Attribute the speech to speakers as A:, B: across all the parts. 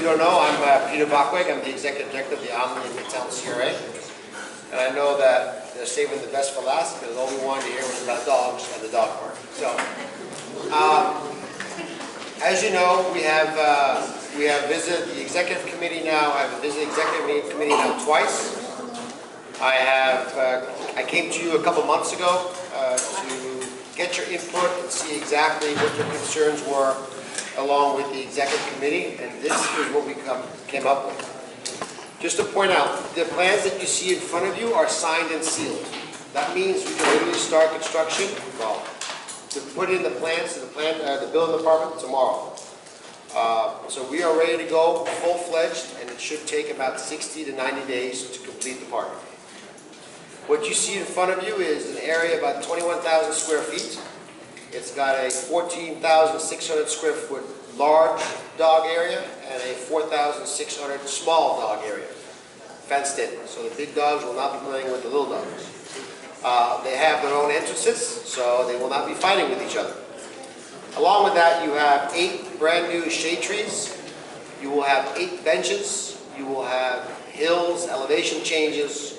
A: don't know, I'm Peter Bockweg. I'm the executive director of the Omni and Midtown CRA. And I know that they're saving the best for last because all we wanted to hear was about dogs at the dog park. So, as you know, we have visited the executive committee now. I've visited the executive committee now twice. I came to you a couple months ago to get your input and see exactly what your concerns were along with the executive committee, and this is what we came up with. Just to point out, the plans that you see in front of you are signed and sealed. That means we can literally start construction, well, to put in the plans to the building department tomorrow. So we are ready to go full-fledged, and it should take about 60 to 90 days to complete the park. What you see in front of you is an area about 21,000 square feet. It's got a 14,600 square foot large dog area and a 4,600 small dog area, fenced in. So the big dogs will not be playing with the little dogs. They have their own entrances, so they will not be fighting with each other. Along with that, you have 8 brand new shade trees. You will have 8 benches. You will have hills, elevation changes.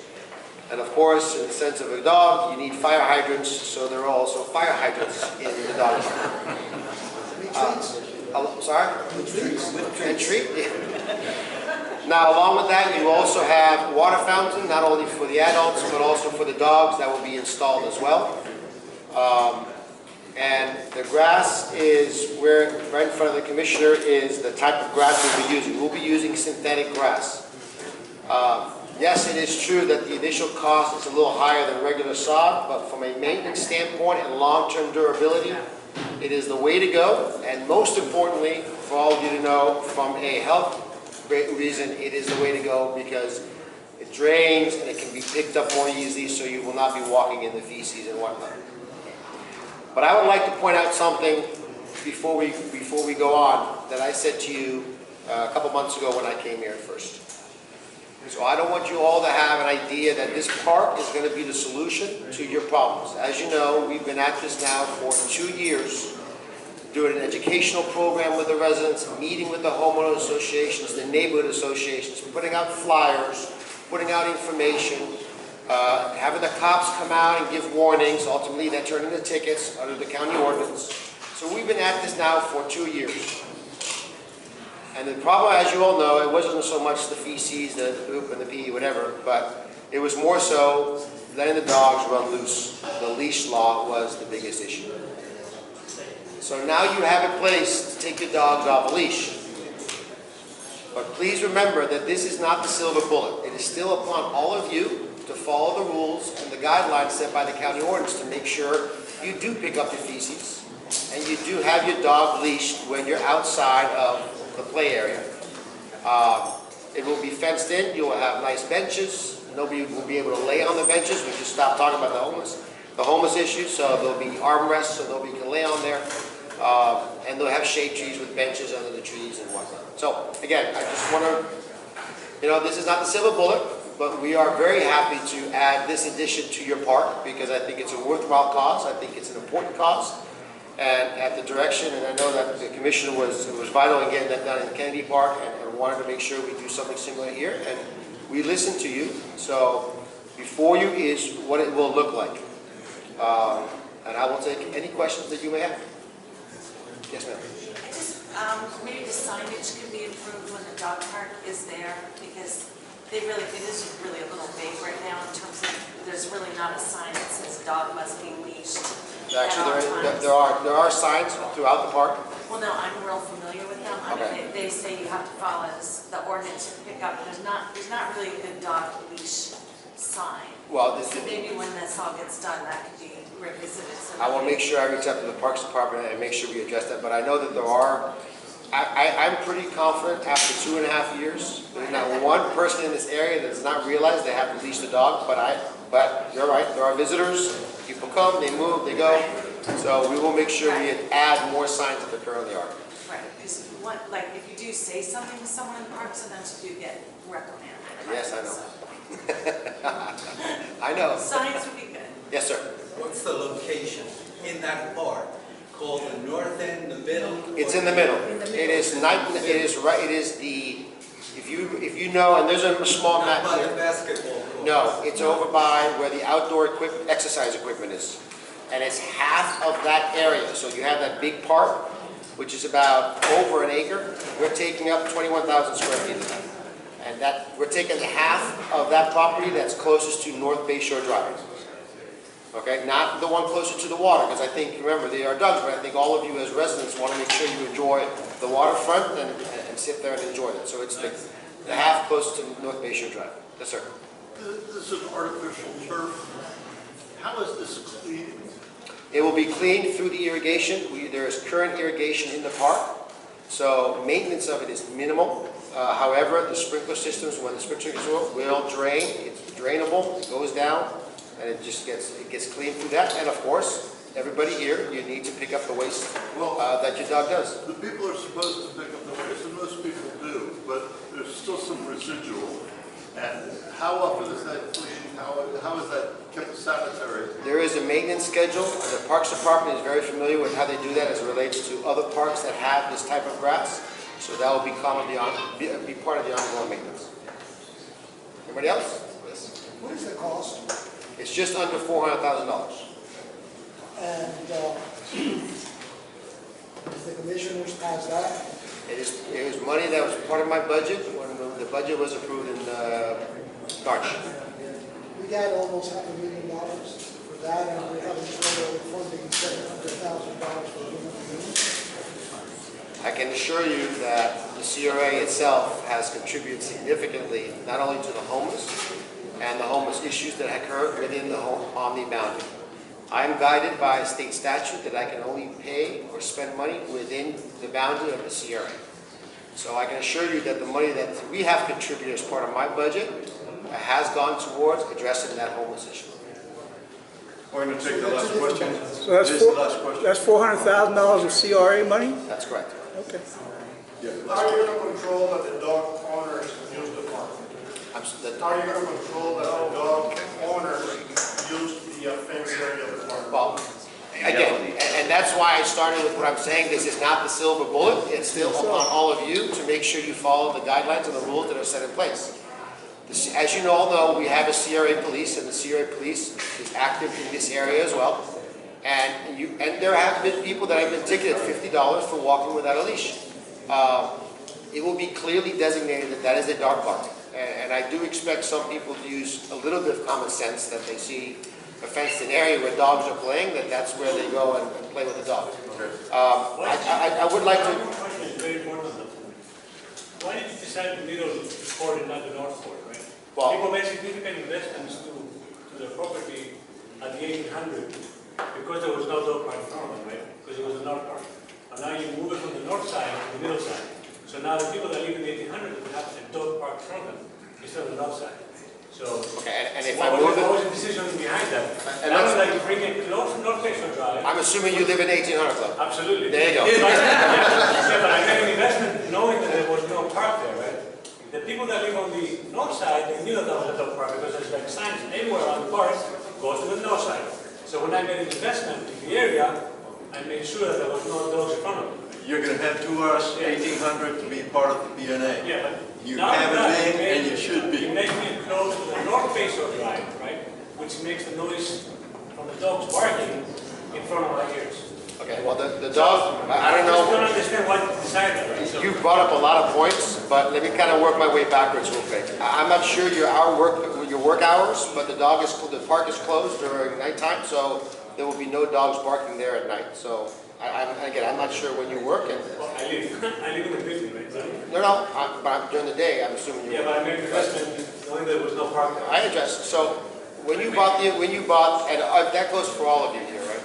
A: And of course, in the sense of a dog, you need fire hydrants, so there are also fire hydrants in the dog park. Sorry? And tree? Yeah. Now, along with that, you also have water fountain, not only for the adults, but also for the dogs that will be installed as well. And the grass is where, right in front of the commissioner, is the type of grass we'll be using. We'll be using synthetic grass. Yes, it is true that the initial cost is a little higher than regular sod, but from a maintenance standpoint and long-term durability, it is the way to go. And most importantly, for all of you to know, from a health reason, it is the way to go because it drains and it can be picked up more easily, so you will not be walking in the feces and whatnot. But I would like to point out something before we go on that I said to you a couple months ago when I came here first. So I don't want you all to have an idea that this park is going to be the solution to your problems. As you know, we've been at this now for 2 years, doing an educational program with the residents, meeting with the homeowner associations, the neighborhood associations, putting out flyers, putting out information, having the cops come out and give warnings. Ultimately, that turned into tickets under the county ordinance. So we've been at this now for 2 years. And the problem, as you all know, it wasn't so much the feces, the poop and the pee, whatever, but it was more so letting the dogs run loose. The leash law was the biggest issue. So now you have a place to take your dogs off a leash. But please remember that this is not the silver bullet. It is still upon all of you to follow the rules and the guidelines set by the county ordinance to make sure you do pick up your feces and you do have your dog leashed when you're outside of the play area. It will be fenced in. You will have nice benches. Nobody will be able to lay on the benches. We just stopped talking about the homeless issue. So there'll be armrests so nobody can lay on there. And they'll have shade trees with benches under the trees and whatnot. So again, I just want to, this is not the silver bullet, but we are very happy to add this addition to your park because I think it's a worthwhile cause. I think it's an important cause. And at the direction, and I know that the commissioner was vital in getting that done in Kennedy Park and wanted to make sure we do something similar here. And we listened to you. So before you is what it will look like. And I will take any questions that you may have. Yes, ma'am.
B: Maybe the signage could be improved when the dog park is there because it is really a little vague right now in terms of there's really not a sign that says dog must be leashed.
A: Actually, there are signs throughout the park.
B: Well, no, I'm real familiar with them. I mean, they say you have to follow the ordinance to pick up. There's not really a good dog leash sign.
A: Well,
B: so maybe when this all gets done, that could be revisited. So
A: I will make sure I reach out to the Parks Department and make sure we address that. But I know that there are. I'm pretty confident after 2.5 years, there's not one person in this area that does not realize they have to leash the dog. But you're right. There are visitors. People come, they move, they go. So we will make sure we add more signs that there currently are.
B: Right, because if you do say something to someone in the park, sometimes you do get reprimanded.
A: Yes, I know.
B: So.
A: I know.
B: Signs would be good.
A: Yes, sir.
C: What's the location in that park called the north end, the middle?
A: It's in the middle. It is right, it is the, if you know, and there's a small
C: Not
A: map
C: by the
A: here.
C: basketball court?
A: No, it's over by where the outdoor exercise equipment is. And it's half of that area. So you have that big park, which is about over an acre. We're taking up 21,000 square feet of that. And that, we're taking half of that property that's closest to North Bay Shore Drive. Okay, not the one closer to the water, because I think, remember, they are Doug's, but I think all of you as residents want to make sure you enjoy the waterfront and sit there and enjoy it. So it's the half close to North Bay Shore Drive. Yes, sir.
D: This is artificial turf. How is this cleaned?
A: It will be cleaned through the irrigation. There is current irrigation in the park, so maintenance of it is minimal. However, the sprinkler systems, when the sprinkler systems will drain, it's drainable, it goes down, and it just gets cleaned through that. And of course, everybody here, you need to pick up the waste that your dog does.
D: The people are supposed to pick up the waste, and most people do, but there's still some residual. And how often is that cleaned? How is that kept sanitary?
A: There is a maintenance schedule. The Parks Department is very familiar with how they do that as it relates to other parks that have this type of grass. So that will be part of the ongoing maintenance. Anybody else? Yes.
E: What is the cost?
A: It's just under $400,000.
E: And does the commissioners pass that?
A: It was money that was part of my budget when the budget was approved in March.
E: We got almost $500,000 for that, and we haven't started funding $700,000 for human beings.
A: I can assure you that the CRA itself has contributed significantly, not only to the homeless and the homeless issues that occur within the Omni boundary. I'm guided by a state statute that I can only pay or spend money within the boundary of the CRA. So I can assure you that the money that we have contributed as part of my budget has gone towards addressing that homeless issue.
F: We're going to take the last question.
G: So that's
F: This is the last question.
G: that's $400,000 of CRA money?
A: That's correct.
G: Okay.
F: Yeah,
H: How are you going to control that the dog owners use the park? How are you going to control that the dog owners use the fence area of the park?
A: Well, again, and that's why I started with what I'm saying. This is not the silver bullet. It's still upon all of you to make sure you follow the guidelines and the rules that are set in place. As you all know, we have a CRA police, and the CRA police is active in this area as well. And there have been people that have been ticketed $50 for walking without a leash. It will be clearly designated that that is a dog park. And I do expect some people to use a little bit of common sense that they see a fenced-in area where dogs are playing, that's where they go and play with the dog. I would like to...
I: One question is very important. Why did you decide the middle court and not the north court, right?
A: Well,
I: People made significant investments to the property at the 1800 because there was no dog park in front of them, right? Because it was a north park. And now you move it from the north side to the middle side. So now the people that live in the 1800 would have a dog park in front of them instead of the north side. So,
A: okay, and if
I: what
A: I move
I: was
A: it...
I: the decision behind that?
A: And
I: That was like bring it close to North Bayshore Drive.
A: I'm assuming you live in 1800 Club.
I: Absolutely.
A: There you go.
I: Yeah, but I made an investment knowing that there was no park there, right? The people that live on the north side, they knew that there was a dog park because there's like signs everywhere on the park, go to the north side. So when I made an investment in the area, I made sure that there was no dogs in front of me.
F: You're going to head towards 1800 to be part of the BNA.
I: Yeah, but
F: You
I: now
F: haven't
I: that
F: been, and you should be.
I: You make me close to the North Bayshore Drive, right? Which makes the noise from the dogs barking in front of my ears.
A: Okay, well, the dog, I don't
I: I just don't
A: know.
I: understand why you decided that, right? So,
A: You brought up a lot of points, but let me kind of work my way backwards real quick. I'm not sure your work hours, but the park is closed during nighttime, so there will be no dogs barking there at night. So, I'm not sure when you work. And,
I: well, I live in the building, right? So,
A: no, but during the day, I'm assuming you
I: yeah,
A: work.
I: but I made an investment knowing there was no park there.
A: I address. So, when you bought, and that goes for all of you here, right?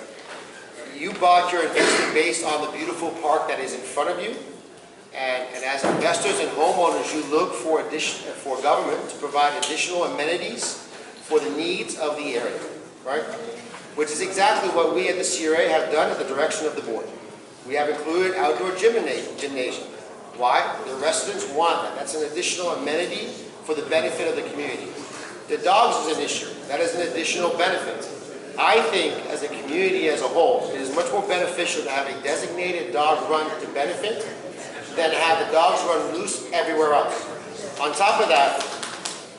A: You bought your investment based on the beautiful park that is in front of you, and as investors and homeowners, you look for government to provide additional amenities for the needs of the area, right? Which is exactly what we at the CRA have done at the direction of the board. We have included outdoor gymnasium. Why? The residents want that. That's an additional amenity for the benefit of the community. The dogs is an issue. That is an additional benefit. I think as a community as a whole, it is much more beneficial to have a designated dog run to benefit than to have the dogs run loose everywhere else. On top of that,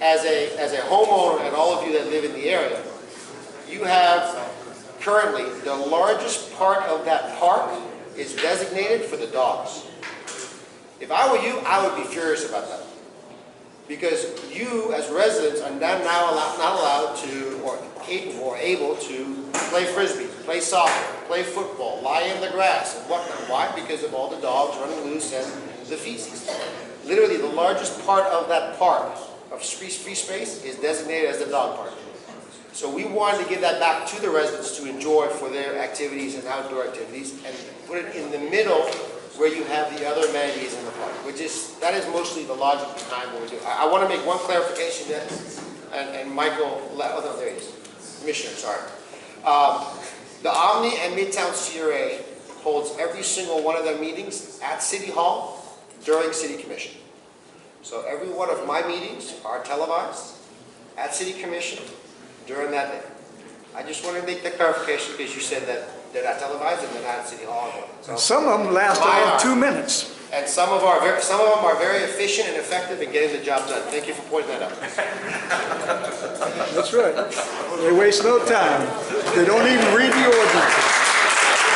A: as a homeowner and all of you that live in the area, you have currently the largest part of that park is designated for the dogs. If I were you, I would be furious about that. Because you, as residents, are not allowed to, or capable, or able to play frisbee, play soccer, play football, lie in the grass, and whatnot. Why? Because of all the dogs running loose and the feces. Literally, the largest part of that park, of free space, is designated as the dog park. So we wanted to give that back to the residents to enjoy for their activities and outdoor activities, and put it in the middle where you have the other amenities in the park, that is mostly the logic behind what we do. I want to make one clarification that, and Michael, oh no, there he is, Commissioner, sorry. The Omni and Midtown CRA holds every single one of their meetings at City Hall during City Commission. So every one of my meetings are televised at City Commission during that day. I just want to make that clarification because you said that they're not televised and they're not at City Hall. So
G: Some of them last about 2 minutes.
A: and some of them are very efficient and effective in getting the job done. Thank you for pointing that out.
G: That's right. They waste no time. They don't even read the ordinance.